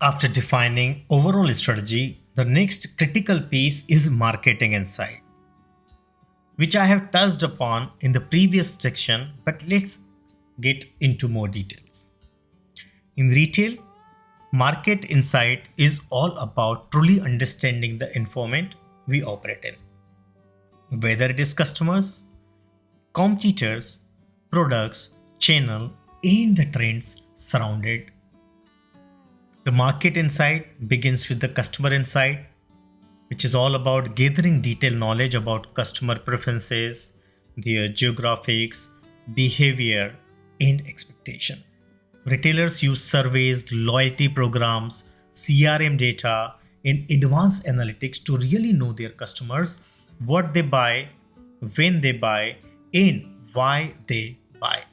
After defining overall strategy, the next critical piece is marketing insight, which I have touched upon in the previous section, but let's get into more details. In retail, market insight is all about truly understanding the environment we operate in, whether it is customers, competitors, products, channel, and the trends surrounded. The market insight begins with the customer insight, which is all about gathering detailed knowledge about customer preferences, their geographics, behavior, and expectation. Retailers use surveys, loyalty programs, CRM data, and advanced analytics to really know their customers, what they buy, when they buy, and why they buy.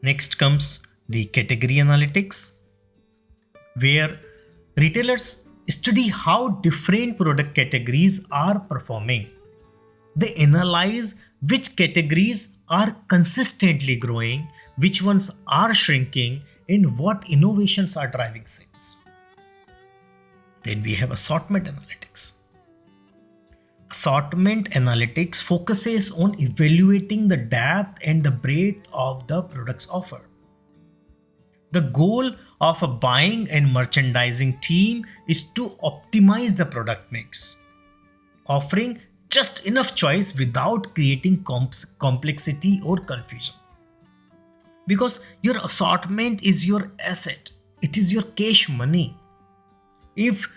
Next comes the category analytics, where retailers study how different product categories are performing. They analyze which categories are consistently growing, which ones are shrinking, and what innovations are driving sales. Then we have assortment analytics. Assortment analytics focuses on evaluating the depth and the breadth of the product's offer. The goal of a buying and merchandising team is to optimize the product mix, offering just enough choice without creating complexity or confusion. Because your assortment is your asset, it is your cash money. If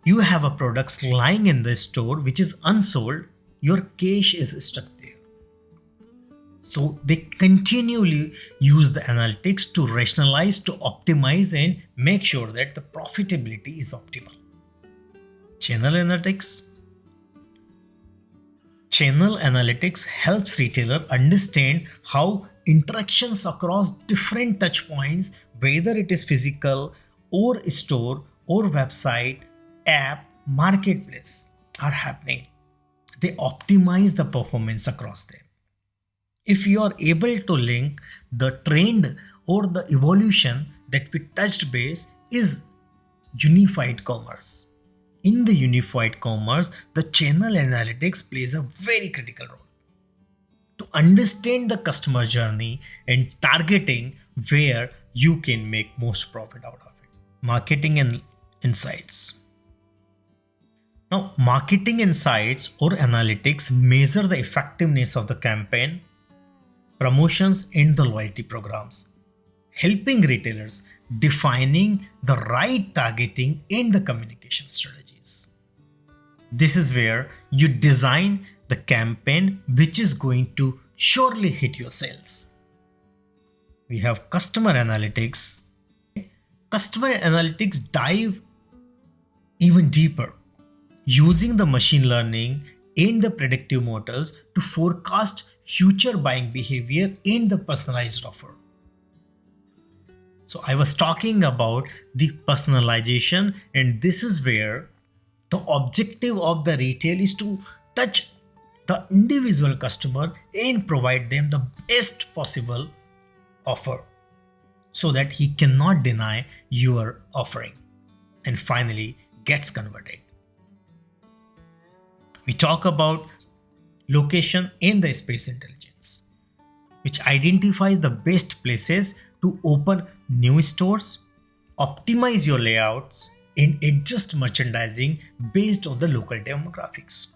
you have a product lying in the store which is unsold, your cash is stuck there. So they continually use the analytics to rationalize, to optimize, and make sure that the profitability is optimal. Channel analytics. Channel analytics helps retailer understand how interactions across different touch points, whether it is physical or store or website, app, marketplace, are happening. They optimize the performance across them. If you are able to link the trend or the evolution that we touched base is unified commerce. In the unified commerce, the channel analytics plays a very critical role to understand the customer journey and targeting where you can make most profit out of it. Marketing and insights. Now, marketing insights or analytics measure the effectiveness of the campaign, promotions, and the loyalty programs, helping retailers defining the right targeting and the communication strategies. This is where you design the campaign which is going to surely hit your sales. We have customer analytics. Customer analytics dive even deeper, using the machine learning and the predictive models to forecast future buying behavior and the personalized offer. So I was talking about the personalization, and this is where the objective of the retail is to touch the individual customer and provide them the best possible offer so that he cannot deny your offering and finally gets converted. We talk about location and the space intelligence, which identifies the best places to open new stores, optimize your layouts, and adjust merchandising based on the local demographics.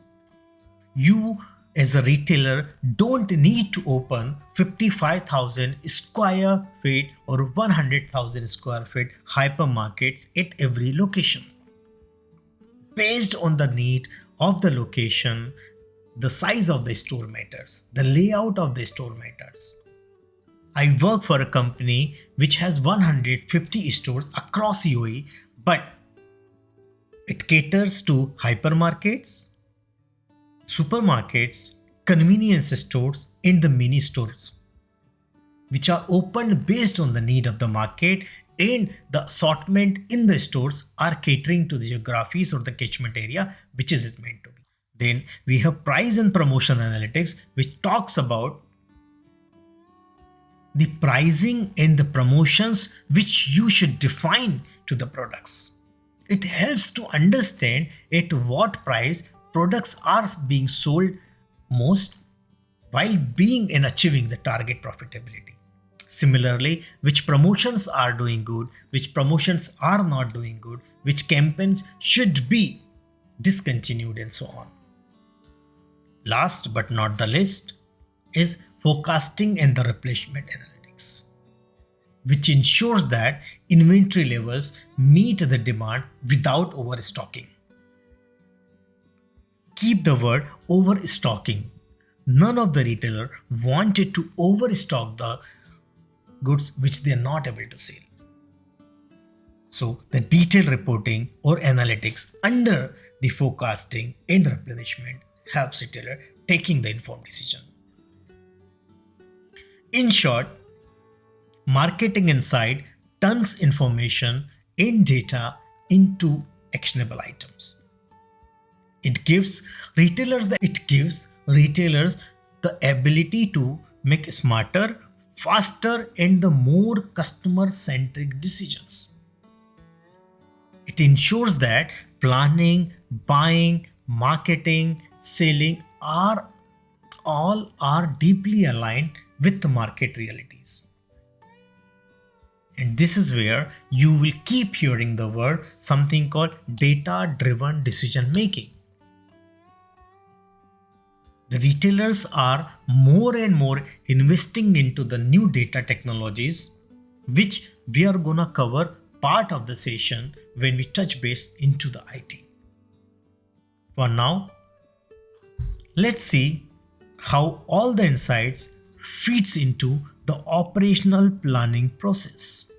You, as a retailer, don't need to open 55,000 square feet or 100,000 square feet hypermarkets at every location. Based on the need of the location, the size of the store matters, the layout of the store matters. I work for a company which has 150 stores across UAE, but it caters to hypermarkets, supermarkets, convenience stores, and the mini stores, which are opened based on the need of the market, and the assortment in the stores are catering to the geographies or the catchment area which is it meant to be. Then we have price and promotion analytics, which talks about the pricing and the promotions which you should define to the products. It helps to understand at what price products are being sold most while being and achieving the target profitability. Similarly, which promotions are doing good, which promotions are not doing good, which campaigns should be discontinued, and so on. Last but not the least is forecasting and the replenishment analytics, which ensures that inventory levels meet the demand without overstocking. Keep the word overstocking. None of the retailer wanted to overstock the goods which they are not able to sell. So the detailed reporting or analytics under the forecasting and replenishment helps retailer taking the informed decision. In short, marketing insight turns information and data into actionable items. It gives retailers the ability to make smarter, faster, and the more customer centric decisions. It ensures that planning, buying, marketing, selling are deeply aligned with the market realities. And this is where you will keep hearing the word something called data driven decision making. The retailers are more and more investing into the new data technologies, which we are gonna cover part of the session when we touch base into the IT. For now, let's see how all the insights feeds into the operational planning process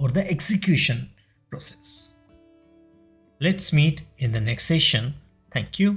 or the execution process. Let's meet in the next session. Thank you.